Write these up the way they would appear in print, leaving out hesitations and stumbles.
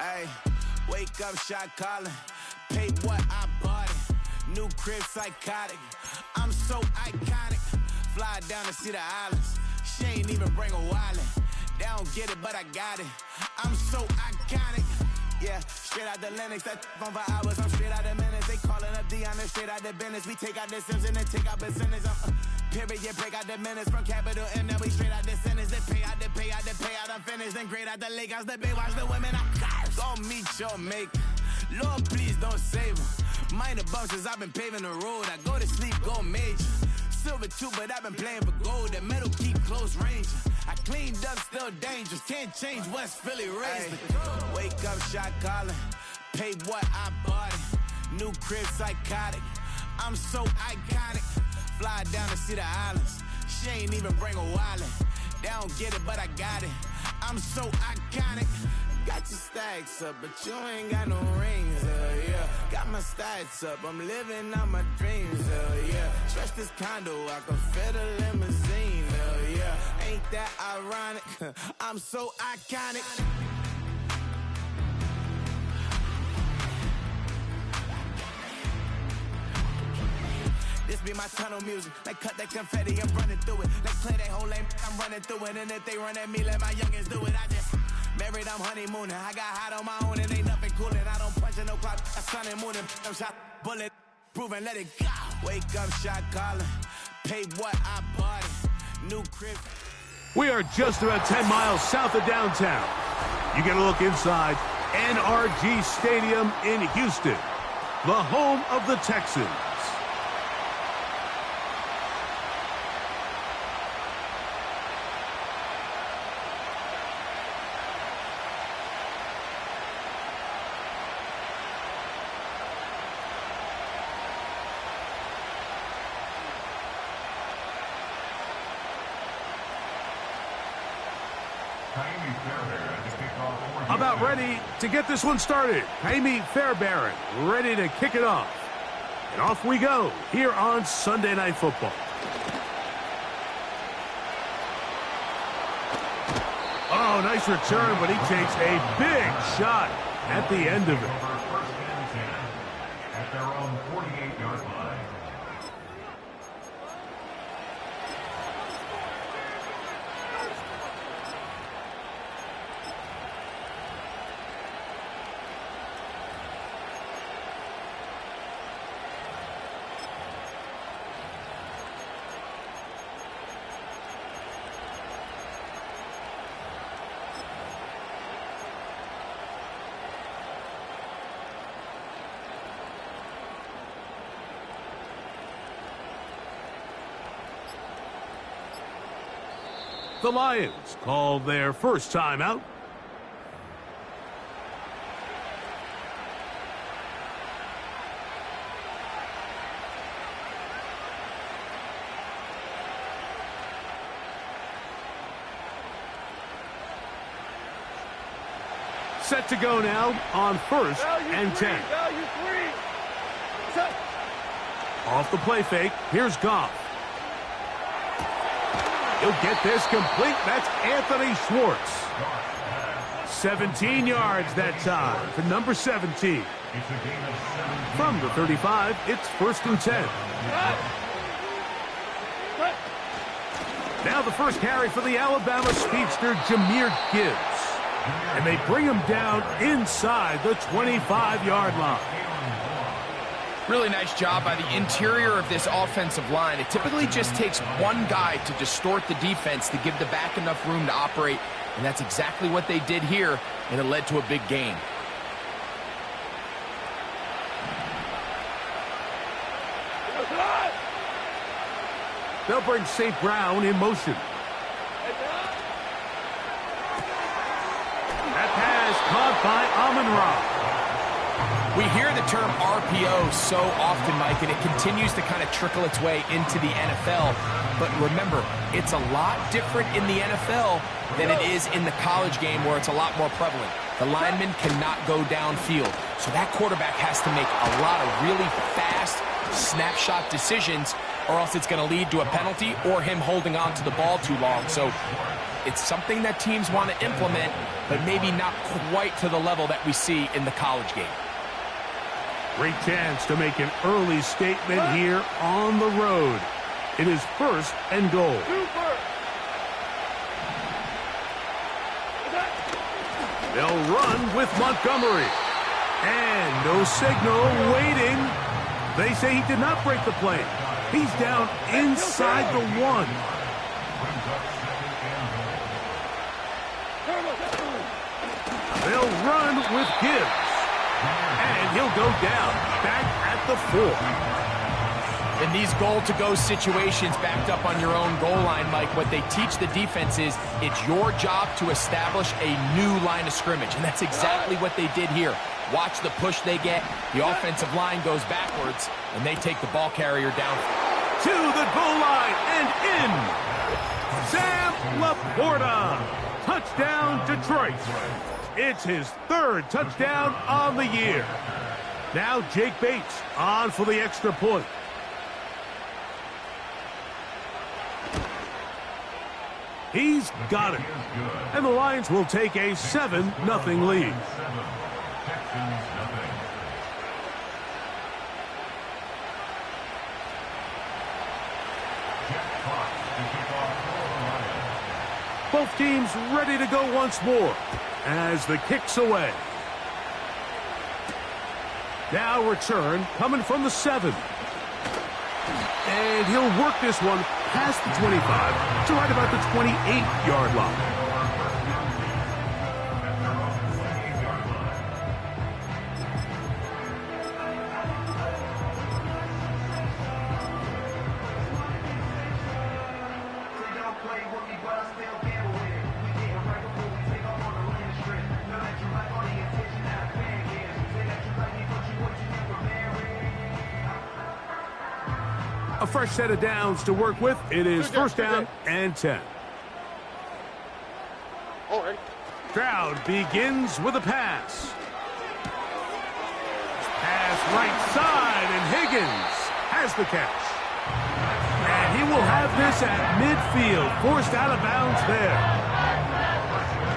Ay, wake up, shot calling. Pay what I bought it. New crib, psychotic. I'm so iconic. Fly down to see the islands. She ain't even bring a wallet. They don't get it, but I got it. I'm so iconic. Yeah, straight out the Lennox, that phone for hours, I'm straight out the minutes. They calling up Dion, straight out the business. We take out the Sims and then take out percentage. Period, break out the minutes from capital M, now we straight out the sentence. They pay out, I'm finished. Then grade out the Lakers, the Bay, watch the women, I curse. Go meet your maker. Lord, please don't save them. Minor bumps as I've been paving the road. I go to sleep, go major. Silver too, but I've been playing for gold. The metal keep close range. I cleaned up, still dangerous. Can't change West Philly raised. Wake up, shot calling. Pay what I bought it. New crib, psychotic. I'm so iconic. Fly down to see the islands. She ain't even bring a wallet. They don't get it, but I got it. I'm so iconic. Got your stacks up, but you ain't got no rings, yeah. Got my stats up, I'm living out my dreams, yeah. Stretch this condo, I can fit a limousine, yeah. Ain't that ironic? I'm so iconic. This be my tunnel music. Like cut that confetti, I'm running through it. Like clear that whole lane, I'm running through it. And if they run at me, let my youngins do it. I just married, I'm honeymooning. I got hot on my own and ain't nothing coolin'. I don't punch in no clock, I sun and moonin'. I'm shot, bullet, proven, let it go. Wake up, shot calling. Pay what I bought it. New crib. We are just about 10 miles south of downtown. You get a look inside NRG Stadium in Houston, the home of the Texans. About ready to get this one started. Jaime Fairbairn ready to kick it off. And off we go here on Sunday Night Football. Oh, nice return, but he takes a big shot at the end of it. At their own 48-yard line. The Lions call their first timeout. Set to go now on first and 10. Off the play fake, here's Goff. He'll get this complete. That's Anthony Schwartz. 17 yards that time for number 17. From the 35, it's first and 10. Now the first carry for the Alabama speedster, Jahmyr Gibbs. And they bring him down inside the 25-yard line. Really nice job by the interior of this offensive line. It typically just takes one guy to distort the defense to give the back enough room to operate, and that's exactly what they did here, and it led to a big gain. They'll bring St. Brown in motion. That pass caught by Amon-Ra. We hear the term RPO so often, Mike, and it continues to kind of trickle its way into the NFL. But remember, it's a lot different in the NFL than it is in the college game where it's a lot more prevalent. The lineman cannot go downfield. So that quarterback has to make a lot of really fast snapshot decisions, or else it's going to lead to a penalty or him holding on to the ball too long. So It's something that teams want to implement, but maybe not quite to the level that we see in the college game. Great chance to make an early statement here on the road. It is 1st and goal. They'll run with Montgomery. And no signal, waiting. They say he did not break the plane. He's down inside the 1. They'll run with Gibbs. And he'll go down, back at the 4. In these goal-to-go situations backed up on your own goal line, Mike, what they teach the defense is it's your job to establish a new line of scrimmage, and that's exactly what they did here. Watch the push they get. The offensive line goes backwards, and they take the ball carrier down. To the goal line and in. Sam Laporta. Touchdown, Detroit. It's his 3rd touchdown on the year. Now Jake Bates on for the extra point. He's got it. And the Lions will take a 7-0 lead. Both teams ready to go once more as the kick's away. Now return coming from the 7. And he'll work this one past the 25 to right about the 28-yard line. A fresh set of downs to work with. It is 1st down and 10. Stroud begins with a pass. Pass right side, and Higgins has the catch. And he will have this at midfield, forced out of bounds there.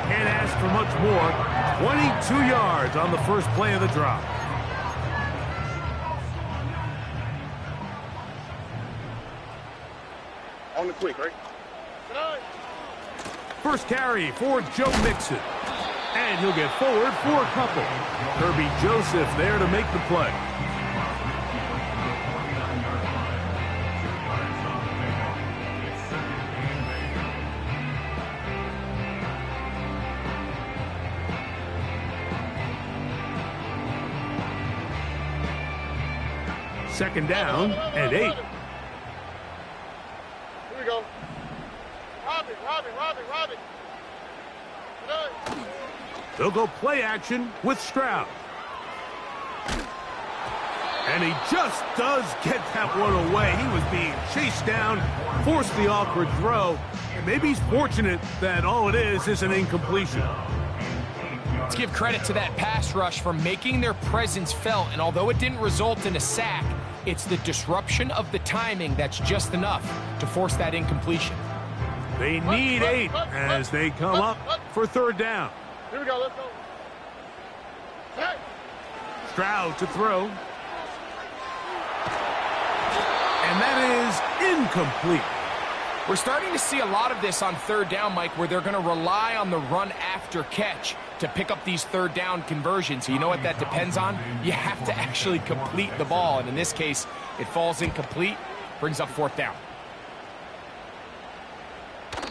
Can't ask for much more. 22 yards on the first play of the drop. On the quick, right? First carry for Joe Mixon. And he'll get forward for a couple. Kirby Joseph there to make the play. Second down and 8. Go. Robbie. They'll go play action with Stroud. And he just does get that one away. He was being chased down, forced the awkward throw. And maybe he's fortunate that all it is an incompletion. Let's give credit to that pass rush for making their presence felt. And although it didn't result in a sack, it's the disruption of the timing that's just enough to force that incompletion. They need 8 as they come up for 3rd down. Here we go, let's go. Hey. Stroud to throw. And that is incomplete. We're starting to see a lot of this on 3rd down, Mike, where they're going to rely on the run after catch to pick up these 3rd down conversions. So you know what that depends on? You have to actually complete the ball. And in this case, it falls incomplete, brings up 4th down. The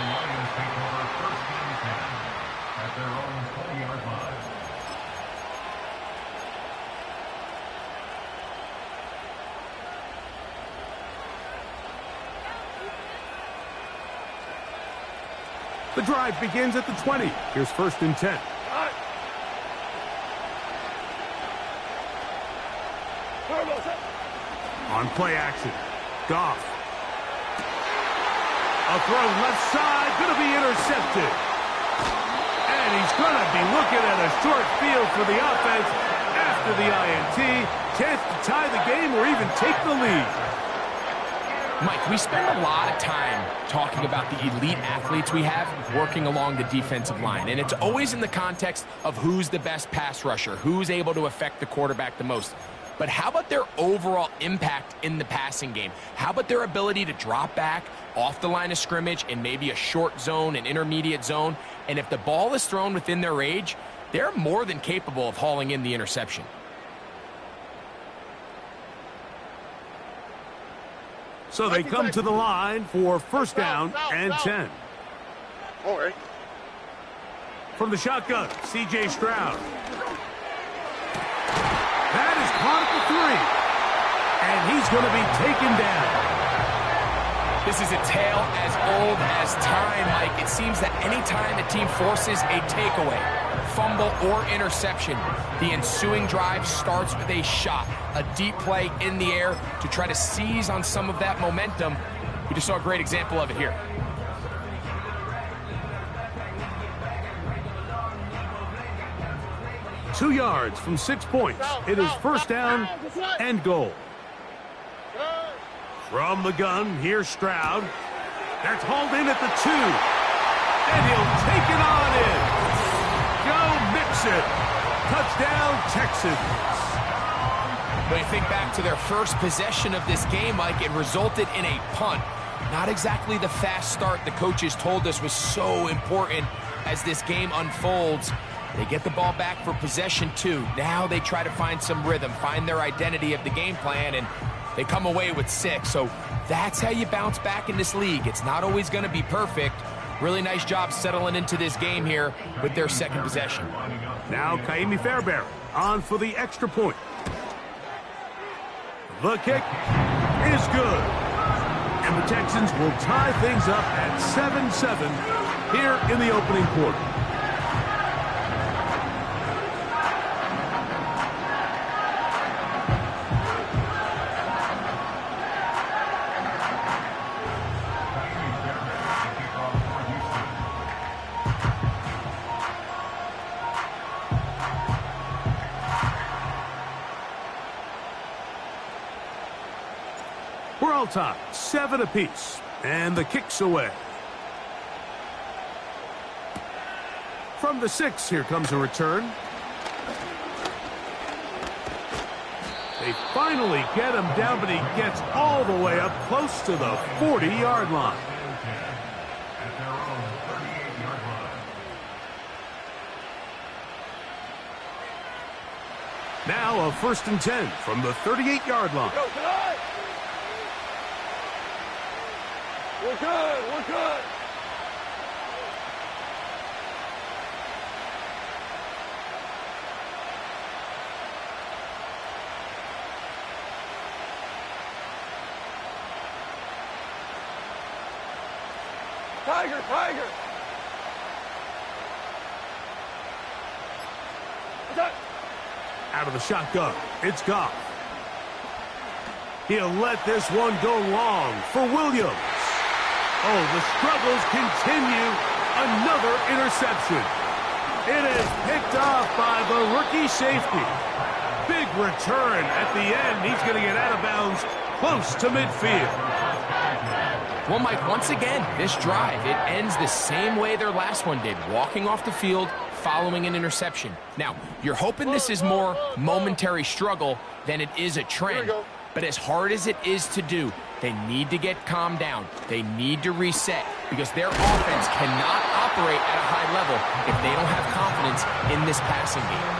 Lions take over 1st and 10 at their own 20-yard line. The drive begins at the 20. Here's 1st and 10. On play action, Goff. A throw left side, going to be intercepted. And he's going to be looking at a short field for the offense after the INT. Chance to tie the game or even take the lead. Mike, we spend a lot of time talking about the elite athletes we have working along the defensive line, and it's always in the context of who's the best pass rusher, who's able to affect the quarterback the most. But how about their overall impact in the passing game? How about their ability to drop back off the line of scrimmage in maybe a short zone, an intermediate zone, and if the ball is thrown within their range, they're more than capable of hauling in the interception. So they come to the line for first down and 10. All right. From the shotgun, C.J. Stroud. That is caught at the 3. And he's going to be taken down. This is a tale as old as time, Mike. It seems that any time a team forces a takeaway, fumble, or interception, the ensuing drive starts with a shot, a deep play in the air to try to seize on some of that momentum. We just saw a great example of it here. Two yards from 6 points. It is first down and goal. From the gun, here's Stroud. That's hauled in at the 2. And he'll take it on in. Go Mixon. Touchdown, Texans. When you think back to their first possession of this game, Mike, it resulted in a punt. Not exactly the fast start the coaches told us was so important as this game unfolds. They get the ball back for possession 2. Now they try to find some rhythm, find their identity of the game plan, and they come away with 6. So that's how you bounce back in this league. It's not always going to be perfect. Really nice job settling into this game here with their second possession. Now Kaimi Fairbairn on for the extra point. The kick is good. And the Texans will tie things up at 7-7 here in the opening quarter. We're all tied, 7 apiece, and the kick's away. From the 6, here comes a return. They finally get him down, but he gets all the way up close to the 40-yard line. At their own 38-yard line. Now a 1st and 10 from the 38-yard line. Go tonight. We're good. We're good. Tiger, Tiger. Attack. Out of the shotgun, it's Goff. He'll let this one go long for Williams. Oh, the struggles continue. Another interception. It is picked off by the rookie safety. Big return at the end. He's going to get out of bounds close to midfield. Well, Mike, once again, this drive, it ends the same way their last one did, walking off the field following an interception. Now, you're hoping this is more momentary struggle than it is a trend. But as hard as it is to do, they need to get calmed down. They need to reset because their offense cannot operate at a high level if they don't have confidence in this passing game.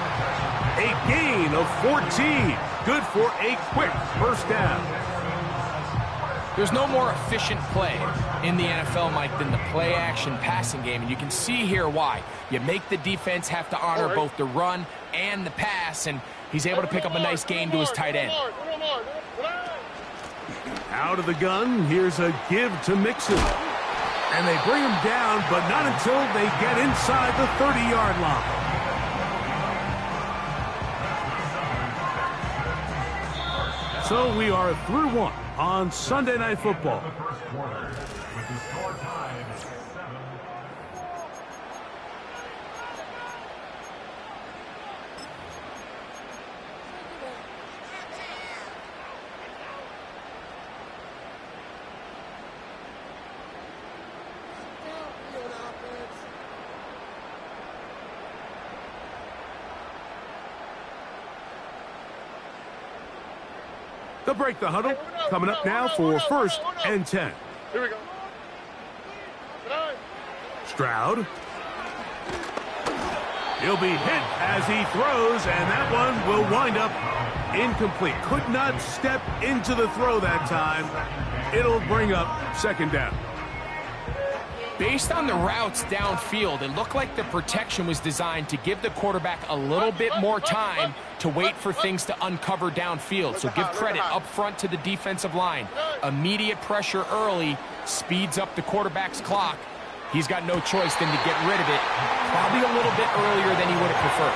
A gain of 14. Good for a quick first down. There's no more efficient play in the NFL, Mike, than the play-action passing game, and you can see here why. You make the defense have to honor both the run and the pass, and he's able to pick up a nice gain to his tight end. Out of the gun, here's a give to Mixon. And they bring him down, but not until they get inside the 30-yard line. So we are through one on Sunday Night Football. The first quarter with the score tied at 7. They'll break the huddle. Coming up now for 1st and 10. Here we go. Stroud. He'll be hit as he throws, and that one will wind up incomplete. Could not step into the throw that time. It'll bring up 2nd down. Based on the routes downfield, it looked like the protection was designed to give the quarterback a little bit more time to wait for things to uncover downfield. So give credit up front to the defensive line. Immediate pressure early speeds up the quarterback's clock. He's got no choice than to get rid of it, probably a little bit earlier than he would have preferred.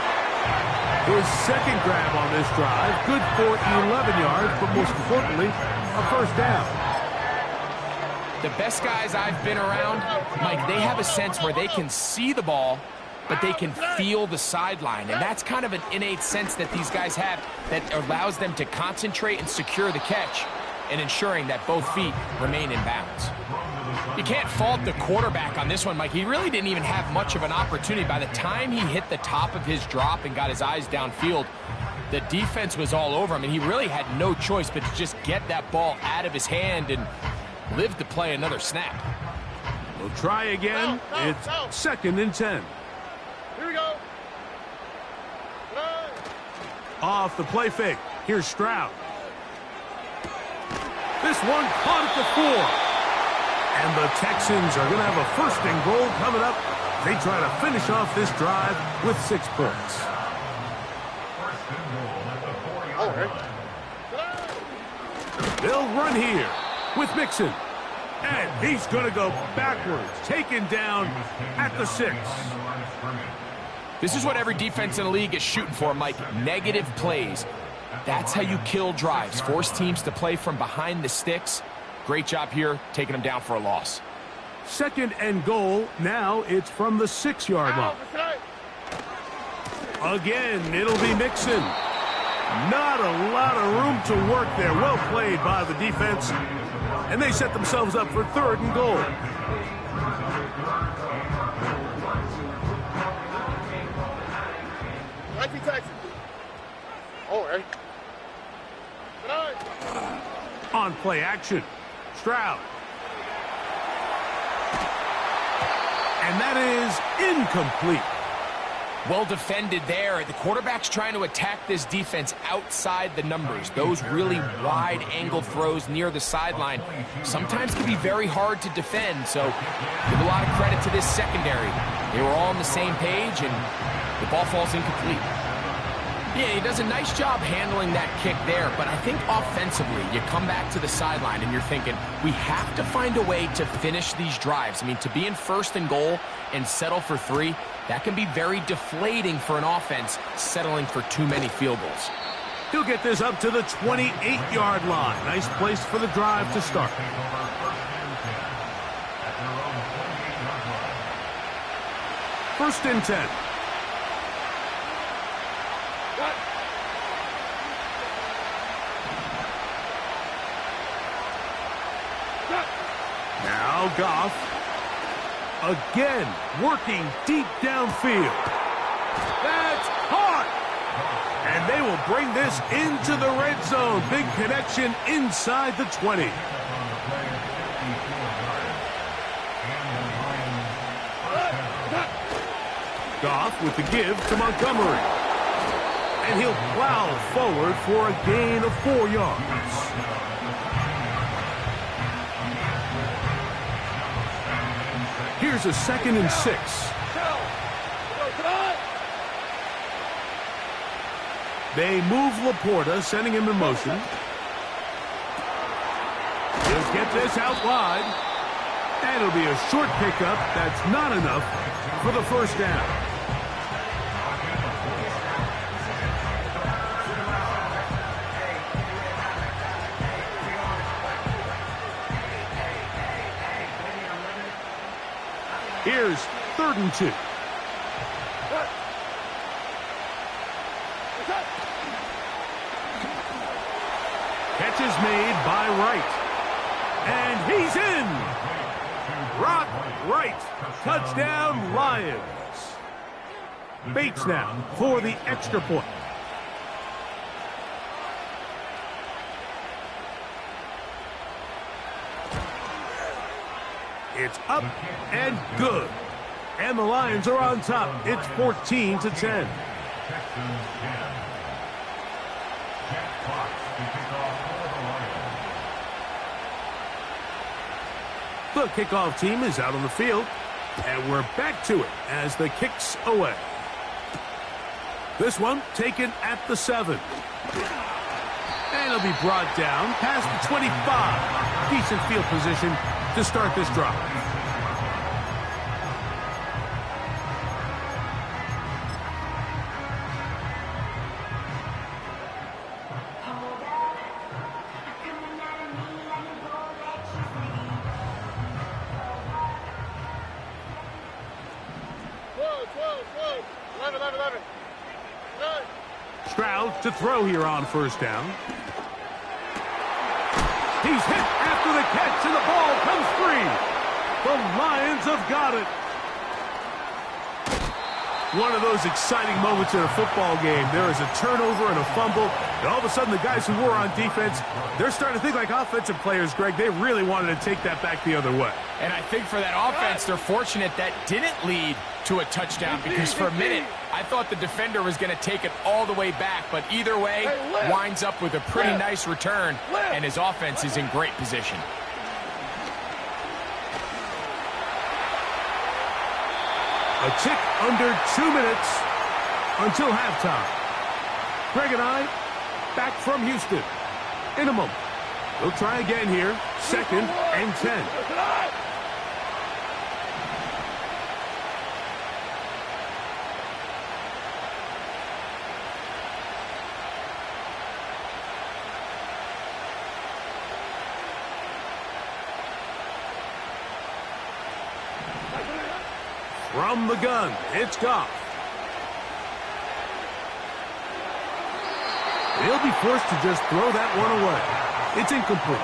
His 2nd grab on this drive, good for 11 yards, but most importantly, a 1st down. The best guys I've been around, Mike, they have a sense where they can see the ball, but they can feel the sideline. And that's kind of an innate sense that these guys have that allows them to concentrate and secure the catch and ensuring that both feet remain in bounds. You can't fault the quarterback on this one, Mike. He really didn't even have much of an opportunity. By the time he hit the top of his drop and got his eyes downfield, the defense was all over him, and he really had no choice but to just get that ball out of his hand and live to play another snap. We'll try again. It's 2nd and 10. Here we go. Off the play fake. Here's Stroud. This one caught at the 4. And the Texans are going to have a 1st and goal coming up. They try to finish off this drive with 6 points. They'll run here with Mixon. And he's going to go backwards, taken down at the 6. This is what every defense in the league is shooting for, Mike. Negative plays. That's how you kill drives. Force teams to play from behind the sticks. Great job here, taking them down for a loss. 2nd and goal. Now it's from the 6-yard line. Again, it'll be Mixon. Not a lot of room to work there. Well played by the defense. And they set themselves up for 3rd and goal. All right. On play action. Stroud. And that is incomplete. Well defended there. The quarterback's trying to attack this defense outside the numbers. Those really wide angle throws near the sideline sometimes can be very hard to defend. So give a lot of credit to this secondary. They were all on the same page, and the ball falls incomplete. Yeah, he does a nice job handling that kick there, but I think offensively, you come back to the sideline and you're thinking, we have to find a way to finish these drives. I mean, to be in 1st and goal and settle for 3, that can be very deflating for an offense settling for too many field goals. He'll get this up to the 28-yard line. Nice place for the drive to start. 1st and 10. Now Goff, again, working deep downfield. That's caught! And they will bring this into the red zone. Big connection inside the 20. Goff with the give to Montgomery. And he'll plow forward for a gain of 4 yards. Here's a 2nd and 6. They move Laporta, sending him in motion. He'll get this out wide. And it'll be a short pickup. That's not enough for the 1st down. Here's 3rd and 2. Catch is made by Wright. And he's in. Brock Wright. Touchdown, Lions. Bates now for the extra point. It's up and good. And the Lions are on top. It's 14-10. Texans 10. Jack Fox to kick off for the Lions. The kickoff team is out on the field. And we're back to it as the kick's away. This one taken at the 7. And it'll be brought down past the 25. Decent field position to start this drive. Stroud to throw here on first down. He's hit after the catch, and the ball comes free. The Lions have got it. One of those exciting moments in a football game. There is a turnover and a fumble, and all of a sudden the guys who were on defense, they're starting to think like offensive players, Greg. They really wanted to take that back the other way. And I think for that offense, they're fortunate that didn't lead to a touchdown, because for a minute, I thought the defender was going to take it all the way back, but either way, winds up with a pretty nice return, and his offense is in great position. A tick under 2 minutes until halftime. Greg and I back from Houston in a moment. We'll try again here, 2nd and 10. From the gun, it's Goff. He'll be forced to just throw that one away. It's incomplete.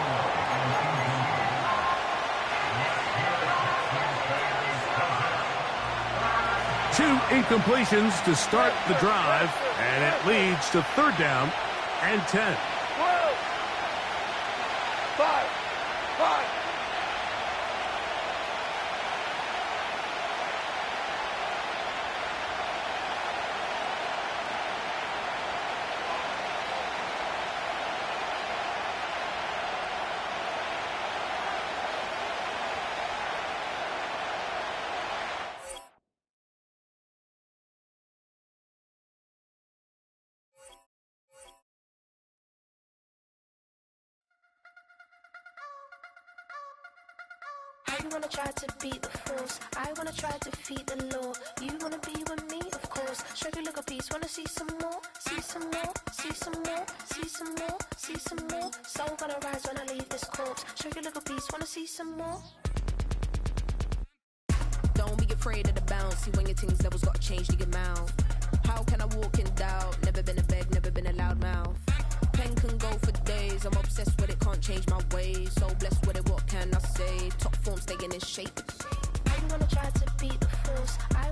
Two incompletions to start the drive, and it leads to 3rd down and 10. 12. 5. You wanna try to beat the force, I wanna try to defeat the law. You wanna be with me, of course. Show you look a piece, wanna see some more, see some more, see some more, see some more, see some more. Soul gonna rise when I leave this corpse. Show you look a piece, wanna see some more. Don't be afraid of the bounce. See when your things levels got changed, you get mouth. How can I walk in doubt? Never been a beg, never been a loud mouth. Pen can go for days. I'm obsessed with it, can't change my ways. So blessed with it, what can I say? Top form staying in shape. You wanna try to beat the force, I